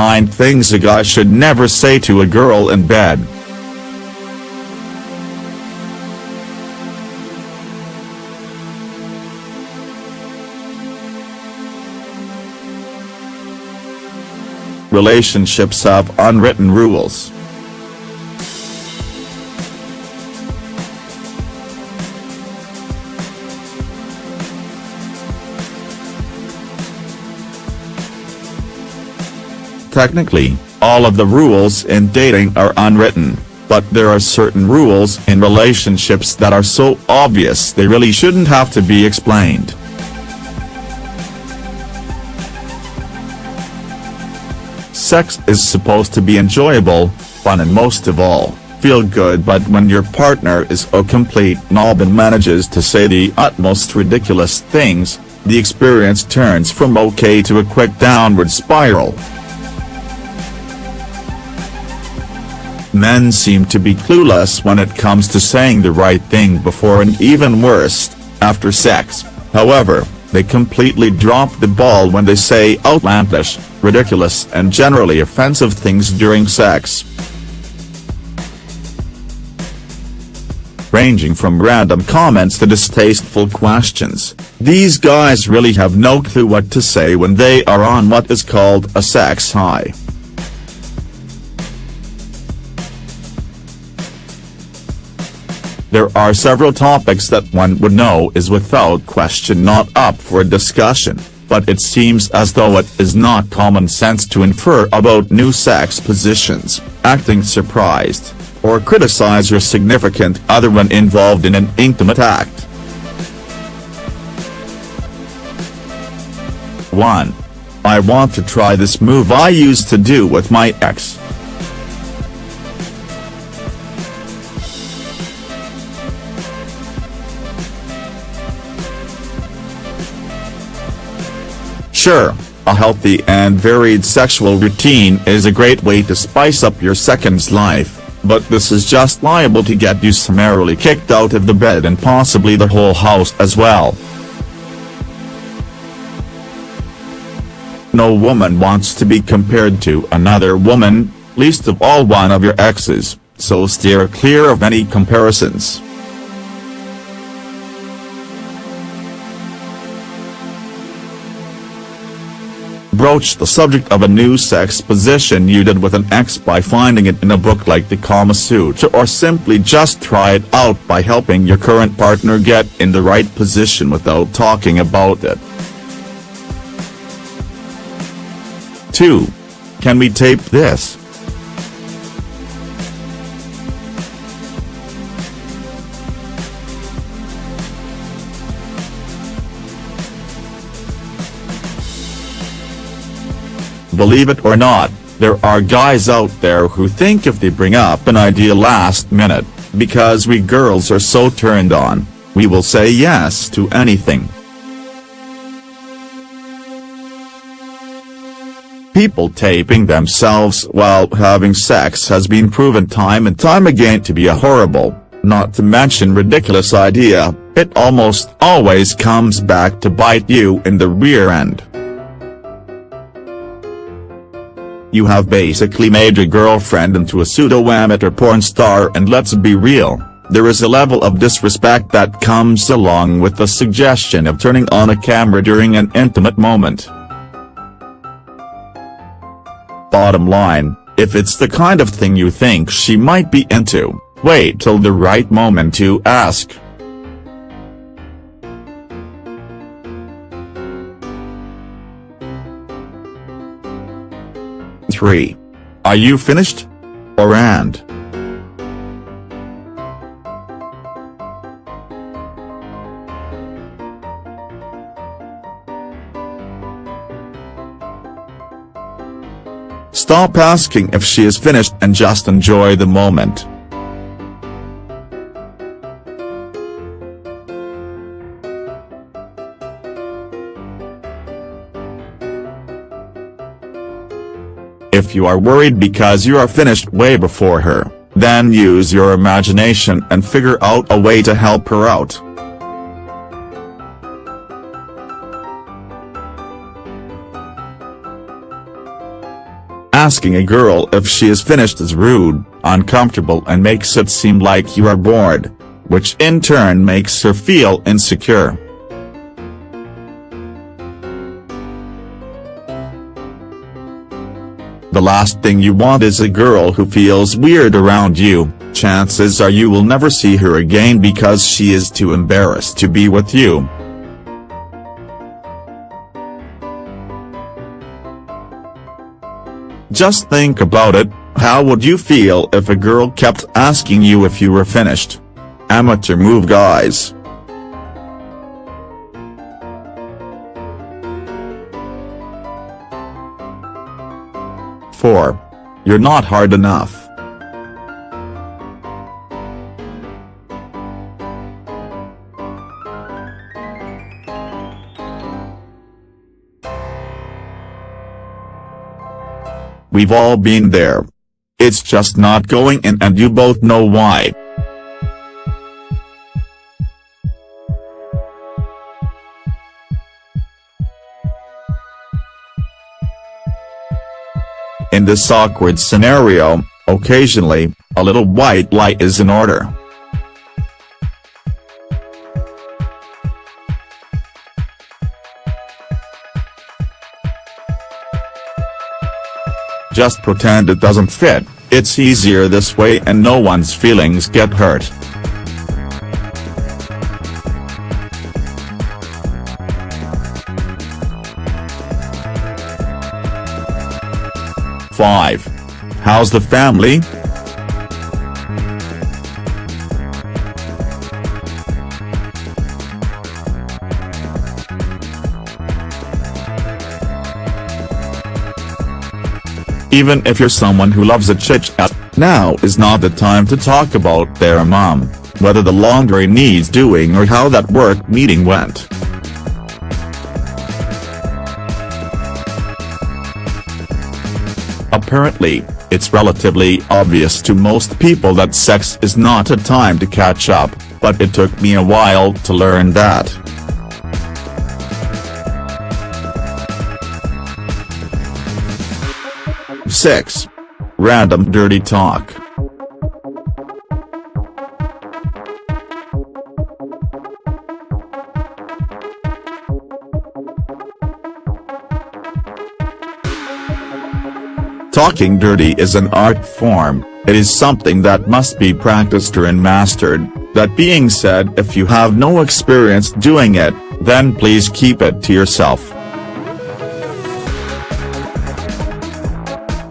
9 things a guy should never say to a girl in bed. Relationships have unwritten rules. Technically, all of the rules in dating are unwritten, but there are certain rules in relationships that are so obvious they really shouldn't have to be explained. Sex is supposed to be enjoyable, fun and most of all, feel good, but when your partner is a complete knob and manages to say the utmost ridiculous things, the experience turns from okay to a quick downward spiral. Men seem to be clueless when it comes to saying the right thing before and even worse, after sex. However, they completely drop the ball when they say outlandish, ridiculous and generally offensive things during sex. Ranging from random comments to distasteful questions, these guys really have no clue what to say when they are on what is called a sex high. There are several topics that one would know is without question not up for discussion, but it seems as though it is not common sense to infer about new sex positions, acting surprised, or criticize your significant other when involved in an intimate act. 1. I want to try this move I used to do with my ex. Sure, a healthy and varied sexual routine is a great way to spice up your second's life, but this is just liable to get you summarily kicked out of the bed and possibly the whole house as well. No woman wants to be compared to another woman, least of all one of your exes, so steer clear of any comparisons. Broach the subject of a new sex position you did with an ex by finding it in a book like the Kama Sutra, or simply just try it out by helping your current partner get in the right position without talking about it. 2. Can we tape this? Believe it or not, there are guys out there who think if they bring up an idea last minute, because we girls are so turned on, we will say yes to anything. People taping themselves while having sex has been proven time and time again to be a horrible, not to mention ridiculous idea. It almost always comes back to bite you in the rear end. You have basically made your girlfriend into a pseudo-amateur porn star, and let's be real, there is a level of disrespect that comes along with the suggestion of turning on a camera during an intimate moment. Bottom line, if it's the kind of thing you think she might be into, wait till the right moment to ask. 3. Are you finished? Or and? Stop asking if she is finished and just enjoy the moment. If you are worried because you are finished way before her, then use your imagination and figure out a way to help her out. Asking a girl if she is finished is rude, uncomfortable and makes it seem like you are bored, which in turn makes her feel insecure. The last thing you want is a girl who feels weird around you. Chances are you will never see her again because she is too embarrassed to be with you. Just think about it, how would you feel if a girl kept asking you if you were finished? Amateur move, guys. Four. You're not hard enough. We've all been there. It's just not going in and you both know why. In this awkward scenario, occasionally, a little white lie is in order. Just pretend it doesn't fit, it's easier this way and no one's feelings get hurt. Five. How's the family? Even if you're someone who loves a chit-chat, now is not the time to talk about their mom, whether the laundry needs doing or how that work meeting went. Apparently, it's relatively obvious to most people that sex is not a time to catch up, but it took me a while to learn that. Six. Random dirty talk. Talking dirty is an art form, it is something that must be practiced and mastered. That being said, if you have no experience doing it, then please keep it to yourself.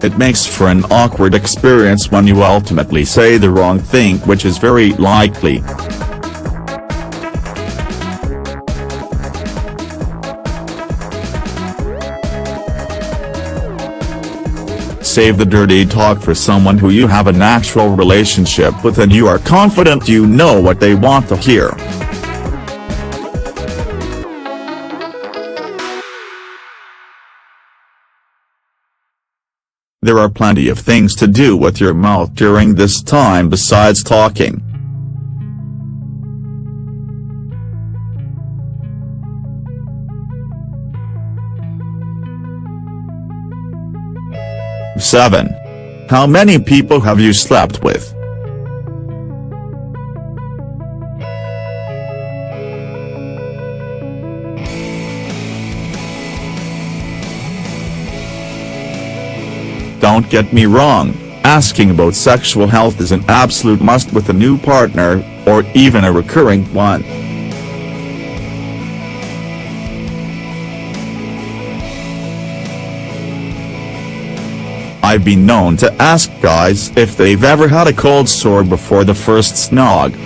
It makes for an awkward experience when you ultimately say the wrong thing, which is very likely. Save the dirty talk for someone who you have a natural relationship with and you are confident you know what they want to hear. There are plenty of things to do with your mouth during this time besides talking. Seven. How many people have you slept with? Don't get me wrong, asking about sexual health is an absolute must with a new partner, or even a recurring one. I've been known to ask guys if they've ever had a cold sore before the first snog.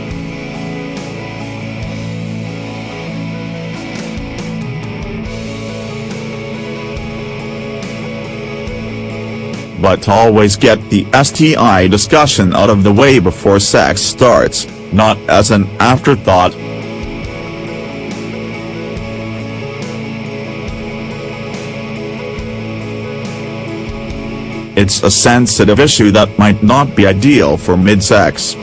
But always get the STI discussion out of the way before sex starts, not as an afterthought. It's a sensitive issue that might not be ideal for mid-sex.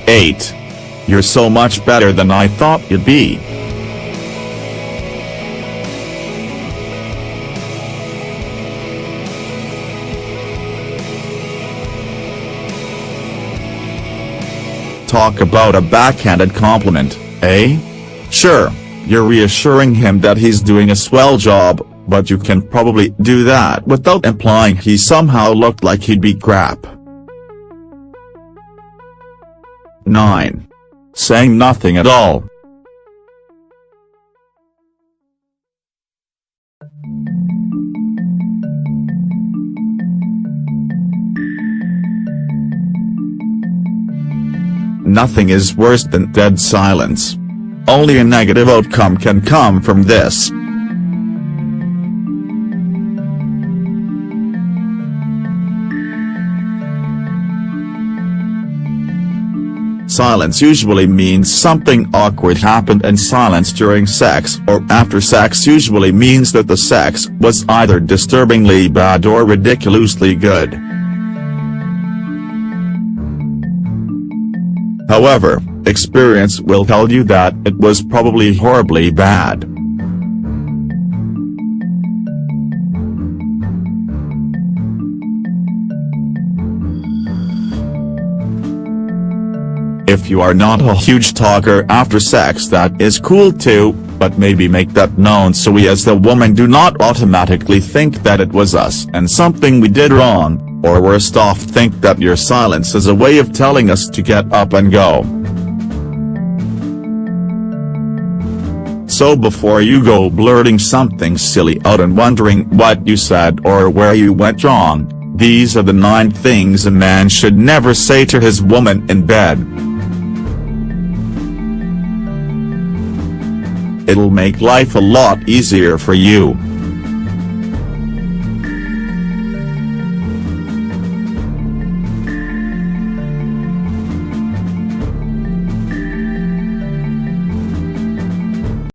8. You're so much better than I thought you'd be. Talk about a backhanded compliment, eh? Sure, you're reassuring him that he's doing a swell job, but you can probably do that without implying he somehow looked like he'd be crap. 9. Saying nothing at all. Nothing is worse than dead silence. Only a negative outcome can come from this. Silence usually means something awkward happened, and silence during sex or after sex usually means that the sex was either disturbingly bad or ridiculously good. However, experience will tell you that it was probably horribly bad. If you are not a huge talker after sex, that is cool too, but maybe make that known so we as the woman do not automatically think that it was us and something we did wrong, or worst off think that your silence is a way of telling us to get up and go. So before you go blurting something silly out and wondering what you said or where you went wrong, these are the 9 things a man should never say to his woman in bed. It'll make life a lot easier for you.